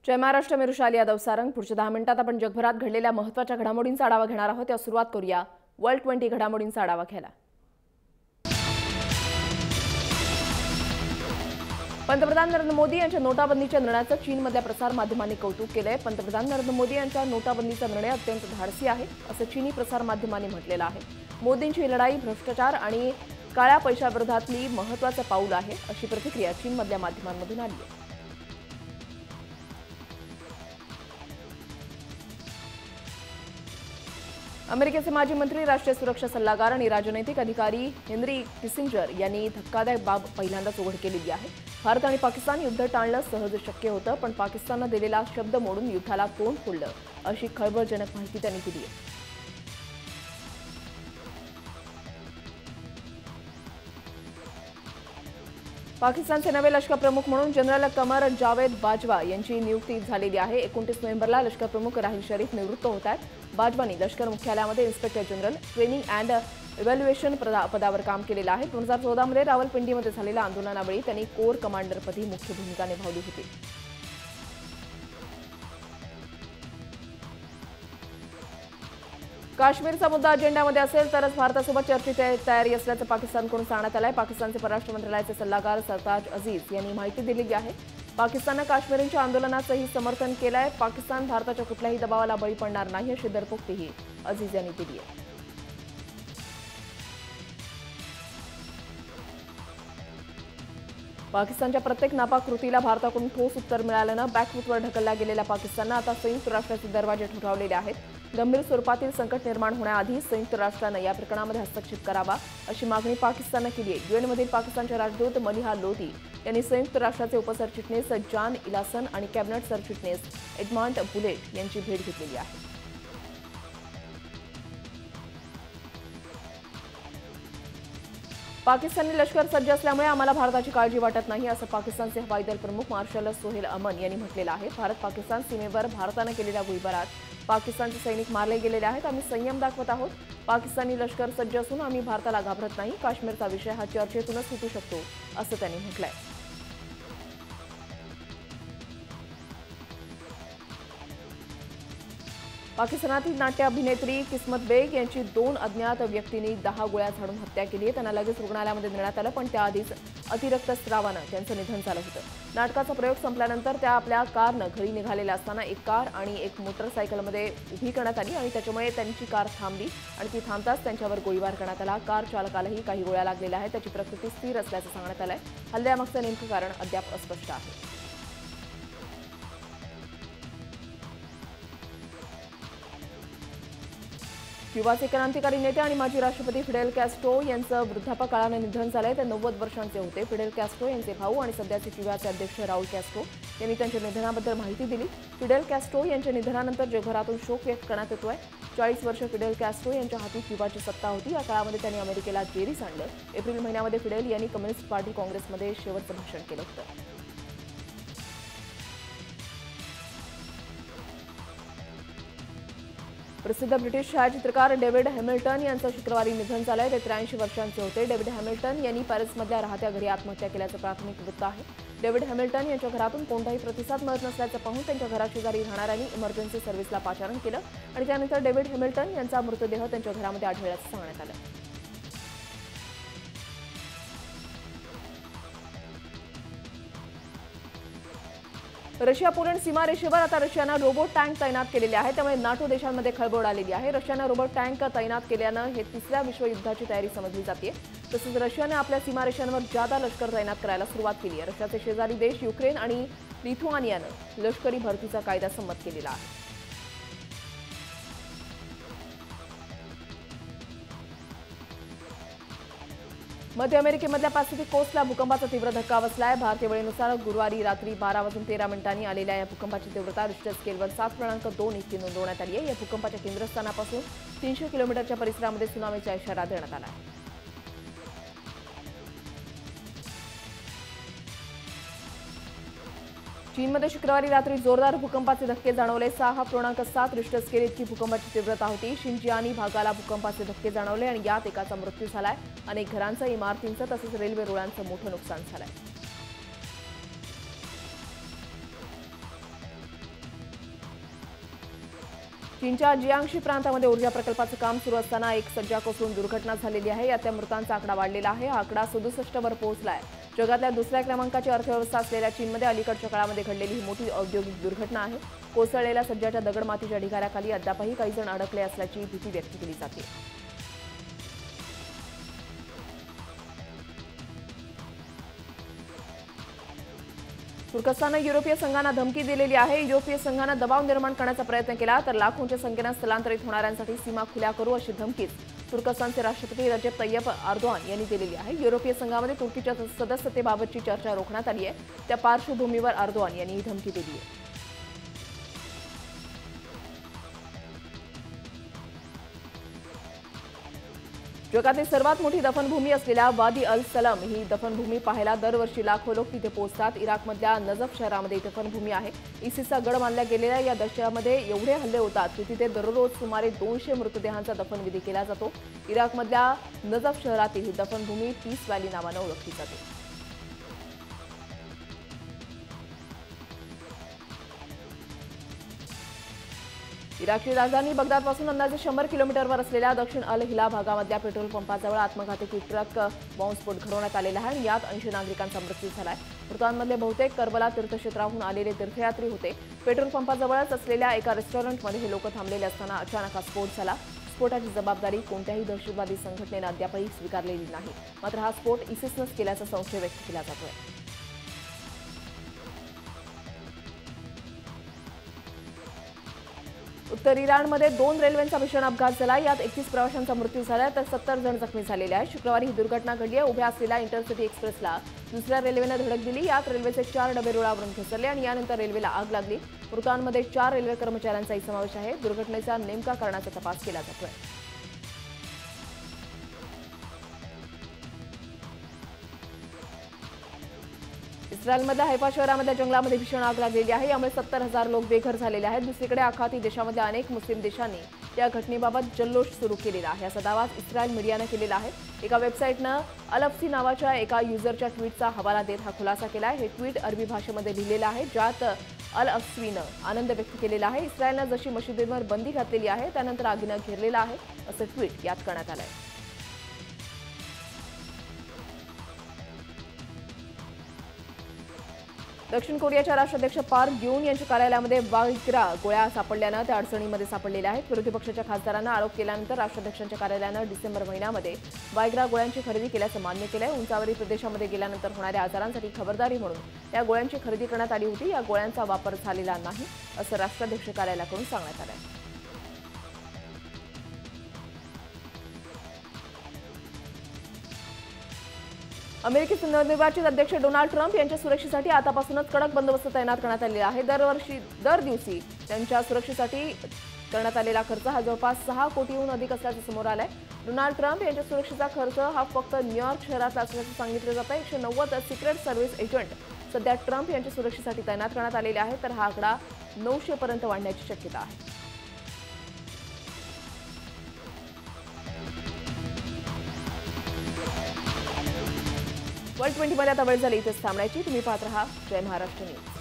जय महाराष्ट्र, मी रुशाली यादव सारंग। पुढच्या 10 मिनिटात आपण जगभरात घडलेल्या महत्त्वाच्या घडामोडींचा आढावा घेणार आहोत। या सुरुवात करूया वर्ल्ड 20 घडामोडींचा आढावा घ्यायला। पंतप्रधान नरेंद्र मोदी यांच्या नोटाबंदीच्या निर्णयाचं चीनमधल्या प्रसार माध्यमांनी कौतुक केलंय। पंतप्रधान नरेंद्र मोदी यांचा नोटाबंदीचा निर्णय अत्यंत धाडसी आहे असं चीनी प्रसार माध्यमांनी म्हटलेलं आहे। मोदींची ही लढाई भ्रष्टाचार आणि काळ्या पैशाविरोधातली महत्त्वाचं पाऊल आहे अशी प्रतिक्रिया चीनमधल्या माध्यमांमधून आली आहे। अमेरिकेचे माजी मंत्री, राष्ट्रीय सुरक्षा सल्लागार आणि राजनैतिक अधिकारी हेनरी किसिंजर यांनी धक्कादायक बाब पहिल्यांदाच उघड केलेली आहे। भारत आणि पाकिस्तान युद्ध टाळणं सहज शक्य होतं, पण पाकिस्ताननं दिलेला शब्द मोडून युद्धाला तोंड फोडलं अशी खळबळजनक माहिती त्यांनी दिली आहे। पाकिस्तानचे नवे लष्कर प्रमुख म्हणून जनरल कमर जावेद बाजवा यांची नियुक्ती झालेली आहे। 29 नोव्हेंबरला लष्कर प्रमुख राहील शरीफ निवृत्त होत आहेत। बाजवानी लष्कर मुख्यालयामध्ये inspector general training and evaluation पदावर काम केलेलं आहे। 2014 मध्ये रावलपिंडीमध्ये झालेल्या आंदोलनावेळी त्यांनी कोर कमांडरपदी मुख्य भूमिका निभावली होती। काश्मीरचा मुद्दा अजेंड्यामध्ये असेल तरच भारतासोबत चर्चेची तयारी असल्याचं पाकिस्तानकडून सांगण्यात आलंय। पाकिस्तानचे परराष्ट्र मंत्रालयाचे सल्लागार सरताज अजीज यांनी माहिती दिलेली आहे। पाकिस्ताननं काश्मीरींच्या आंदोलनाचंही समर्थन केलंय। पाकिस्तान भारताच्या कुठल्याही दबावाला बळी पडणार नाही अशी दरपोक्तीही अजीज यांनी दिली आहे। पाकिस्तानच्या प्रत्येक नापाक कृतीला भारताकडून ठोस उत्तर मिळाल्यानं बॅकफूटवर ढकलला गेलेल्या पाकिस्ताननं आता संयुक्त राष्ट्राचे दरवाजे ठोठावलेले आहेत। गंभीर स्वरूपातील संकट निर्माण होण्याआधी संयुक्त राष्ट्रानं या प्रकरणामध्ये हस्तक्षेप करावा अशी मागणी पाकिस्ताननं केली आहे। यूएनमधील पाकिस्तानच्या राजदूत मलिहा लोधी यांनी संयुक्त राष्ट्राचे उपसरचिटणीस जॉन इलासन आणि कॅबिनेट सरचिटणीस एडमंड बुलेट यांची भेट घेतलेली आहे। पाकिस्तानी लष्कर सज्ज असल्यामुळे आम्हाला भारताची काळजी वाटत नाही असं पाकिस्तानचे हवाई दल प्रमुख मार्शल सोहेल अमन यांनी म्हटलेलं आहे। भारत पाकिस्तान सीमेवर भारतानं केलेल्या गोळीबारात पाकिस्तानचे सैनिक मारले गेलेले आहेत। आम्ही संयम दाखवत आहोत। पाकिस्तानी लष्कर सज्ज असून आम्ही भारताला घाबरत नाही। काश्मीरचा विषय हा चर्चेतूनच सुटू शकतो असं त्यांनी म्हटलंय। पाकिस्तानातील नाट्य अभिनेत्री किस्मत बेग यांची 2 अज्ञात व्यक्तींनी 10 गोळ्या झाडून हत्या केली आहे। त्यांना लगेच रुग्णालयामध्ये नेण्यात आलं, पण त्याआधीच अतिरक्तस्रावानं त्यांचं निधन झालं होतं। नाटकाचा प्रयोग संपल्यानंतर त्या आपल्या कारनं घरी निघालेल्या असताना एक कार आणि एक मोटरसायकलमध्ये उभी करण्यात आली आणि त्याच्यामुळे त्यांची कार थांबली आणि ती थांबताच त्यांच्यावर गोळीबार करण्यात आला। कार चालकालाही काही गोळ्या लागलेल्या आहेत। त्याची प्रकृती स्थिर असल्याचं सांगण्यात आलंय। हल्ल्यामागचं नेमकं कारण अद्याप अस्पष्ट आहे। क्युबाचे क्रांतिकारी नेते आणि माजी राष्ट्रपती फिडेल कॅस्ट्रो यांचं वृद्धापकाळानं निधन झालंय। ते 90 वर्षांचे होते। फिडेल कॅस्ट्रो यांचे भाऊ आणि सध्याचे क्युबाचे अध्यक्ष राउल कॅस्ट्रो यांनी त्यांच्या निधनाबद्दल माहिती दिली। फिडेल कॅस्ट्रो यांच्या निधनानंतर जगभरातून शोक व्यक्त करण्यात येतोय। 40 वर्ष फिडेल कॅस्ट्रो यांच्या हाती क्युबाची सत्ता होती। या काळामध्ये त्यांनी अमेरिकेला जेरीस आणलं। एप्रिल महिन्यामध्ये फिडेल यांनी कम्युनिस्ट पार्टी काँग्रेसमध्ये शेवटचं भाषण केलं होतं। प्रसिद्ध ब्रिटिश छायाचित्रकार डेव्हिड हॅमिल्टन यांचं शुक्रवारी निधन झालंय। ते 83 वर्षांचे होते। डेव्हिड हॅमिल्टन यांनी पॅरिसमधल्या राहत्या घरी आत्महत्या केल्याचं प्राथमिक वृत्त आहे। डेव्हिड हॅमिल्टन यांच्या घरातून कोणताही प्रतिसाद मिळत नसल्याचं पाहून त्यांच्या घराशेजारी राहणाऱ्यांनी इमर्जन्सी सर्व्हिसला पाचारण केलं आणि त्यानंतर डेव्हिड हॅमिल्टन यांचा मृतदेह त्यांच्या घरामध्ये आढळल्याचं सांगण्यात आलं। रशिया पोलंड सीमारेषेवर आता रशियानं रोबोट टँक तैनात केलेले आहेत। त्यामुळे नाटो देशांमध्ये खळबळ आलेली आहे। रशियानं रोबोट टँक तैनात केल्यानं हे 3ऱ्या विश्वयुद्धाची तयारी समजली जाते। तसंच रशियानं आपल्या सीमारेषांवर जादा लष्कर तैनात करायला सुरुवात केली आहे। रशियाचे शेजारी देश युक्रेन आणि लिथुआनियानं लष्करी भरतीचा कायदा संमत केलेला आहे। मध्य अमेरिकेमधल्या पॅसिफिक कोस्टला भूकंपाचा तीव्र धक्का बसलाय। भारतीय वेळेनुसार गुरुवारी रात्री 12:13 आलेल्या या भूकंपाची तीव्रता रिश्टर स्केलवर 7.2 इतकी नोंदवण्यात आली आहे। या भूकंपाच्या केंद्रस्थानापासून 300 किलोमीटरच्या परिसरामध्ये सुनामीचा इशारा देण्यात आला आहे। चीनमध्ये शुक्रवारी रात्री जोरदार भूकंपाचे धक्के जाणवले। 6.7 रिश्टर स्केल इतकी भूकंपाची तीव्रता होती। शिंजियानी भागाला भूकंपाचे धक्के जाणवले आणि यात एकाचा मृत्यू झालाय। अनेक घरांचं, इमारतींचं तसंच रेल्वे रुळांचं मोठं नुकसान झालंय। चीनच्या जियांगशी प्रांतामध्ये ऊर्जा प्रकल्पाचं काम सुरू असताना एक सज्जा कोसळून दुर्घटना झालेली आहे. यातल्या मृतांचा आकडा वाढलेला आहे. हा आकडा 67 वर पोहोचला आहे. जगातल्या दुसऱ्या क्रमांकाची अर्थव्यवस्था असलेल्या चीनमध्ये अलीकडच्या काळामध्ये घडलेली ही मोठी औद्योगिक दुर्घटना आहे. कोसळलेल्या सज्जाच्या दगडमातीच्या ढिगाऱ्याखाली अद्यापही काही जण अडकले असल्याची भीती व्यक्त केली जाते. तुर्कस्ताननं युरोपीय संघांना धमकी दिलेली आहे. युरोपीय संघानं दबाव निर्माण करण्याचा प्रयत्न केला तर लाखोंच्या संख्येनं स्थलांतरित होणाऱ्यांसाठी सीमा खुल्या करू अशी धमकीच तुर्कस्तानचे राष्ट्रपती रजेप तय्यप एर्दोआन यांनी दिलेली आहे. युरोपीय संघामध्ये तुर्कीच्या सदस्यतेबाबतची चर्चा रोखण्यात आली आहे. त्या पार्श्वभूमीवर एर्दोआन यांनी ही धमकी दिली आहे. जगातील सर्वात मोठी दफनभूमी असलेल्या वादी अल सलम ही दफनभूमी पाहायला दरवर्षी लाखो लोक तिथे पोहोचतात. इराकमधल्या नजफ शहरामध्ये दफनभूमी आहे. इसिसचा गड मानल्या गेलेल्या या दशकामध्ये एवढे हल्ले होतात की तिथे दररोज सुमारे 200 मृतदेहांचा दफनविधी केला जातो. इराकमधल्या नजफ शहरातील ही दफनभूमी पीस व्हॅली नावानं ओळखली जाते. इराकची राजधानी बगदादपासून अंदाजे 100 किलोमीटरवर असलेल्या दक्षिण अल हिला भागामधल्या पेट्रोल पंपाजवळ आत्मघातकी ट्रक बॉम्बस्फोट घडवण्यात आलेला आहे आणि यात 80 नागरिकांचा मृत्यू झालाय. मृतांमधले बहुतेक करबला तीर्थक्षेत्राहून आलेले तीर्थयात्री होते. पेट्रोल पंपाजवळच असलेल्या एका रेस्टॉरंटमध्ये हे लोक थांबलेले असताना अचानक हा स्फोट झाला. स्फोटाची जबाबदारी कोणत्याही दहशतवादी संघटनेनं अद्यापही स्वीकारलेली नाही. मात्र हा स्फोट इसिसनंच केल्याचा संशय व्यक्त केला जातोय. उत्तर इराणमध्ये 2 रेल्वेंचा भीषण अपघात झाला. यात 31 प्रवाशांचा मृत्यू झाला तर 70 जण जखमी झालेले आहेत. शुक्रवारी ही दुर्घटना घडली आहे. उभ्या असलेल्या इंटरसिटी एक्सप्रेसला दुसऱ्या रेल्वेनं धडक दिली. यात रेल्वेचे 4 डबे रुळावरून घसरले आणि यानंतर रेल्वेला आग लागली. मृतांमध्ये 4 रेल्वे कर्मचाऱ्यांचाही समावेश आहे. दुर्घटनेचा नेमका कारणाचा तपास केला जातोय. इस्रायलमधल्या हैफा शहरामधल्या जंगलामध्ये भीषण आग लागलेली आहे. यामुळे 70,000 लोक बेघर झालेले आहेत. दुसरीकडे आखाती देशामधल्या अनेक मुस्लिम देशांनी या घटनेबाबत जल्लोष सुरू केलेला आहे. असा दावा इस्रायल मीडियानं केलेला आहे. एका वेबसाईटनं अलफसी नावाच्या एका युजरच्या ट्विटचा हवाला देत हा खुलासा केला आहे. हे ट्विट अरबी भाषेमध्ये लिहिलेलं आहे, ज्यात अल अफसीनं आनंद व्यक्त केलेला आहे. इस्रायलनं जशी मशिदींवर बंदी घातलेली आहे त्यानंतर आगीनं घेरलेलं आहे असं ट्विट यात करण्यात आलं आहे. दक्षिण कोरियाच्या राष्ट्राध्यक्ष पार्क ग्यून यांच्या कार्यालयामध्ये वायग्रा गोळ्या सापडल्यानं त्या अडचणीमध्ये सापडलेल्या आहेत. विरोधी पक्षाच्या खासदारांना आरोप केल्यानंतर राष्ट्राध्यक्षांच्या कार्यालयानं डिसेंबर महिन्यामध्ये वायग्रा गोळ्यांची खरेदी केल्याचं मान्य केलंय. उंचावरील प्रदेशामध्ये गेल्यानंतर होणाऱ्या आजारांसाठी खबरदारी म्हणून या गोळ्यांची खरेदी करण्यात आली होती. या गोळ्यांचा वापर झालेला नाही असं राष्ट्राध्यक्ष कार्यालयाकडून सांगण्यात आलं आहे. अमेरिकेचे नवनिर्वाचित अध्यक्ष डोनाल्ड ट्रम्प यांच्या सुरक्षेसाठी आतापासूनच कडक बंदोबस्त तैनात करण्यात आलेला आहे. दर दिवशी त्यांच्या सुरक्षेसाठी करण्यात आलेला खर्च हा जवळपास 6 कोटीहून अधिक असल्याचं समोर आलंय. डोनाल्ड ट्रम्प यांच्या सुरक्षेचा खर्च हा फक्त न्यूयॉर्क शहरात असल्याचं सांगितलं जातं. 190 सिक्रेट सर्व्हिस एजंट सध्या ट्रम्प यांच्या सुरक्षेसाठी तैनात करण्यात आलेले आहेत, तर हा आकडा 900 पर्यंत वाढण्याची शक्यता आहे. वर्ल्ड 20 मध्ये आता वेळ झाली इथेच थांबण्याची. तुम्ही पाहत रहा जय महाराष्ट्र न्यूज.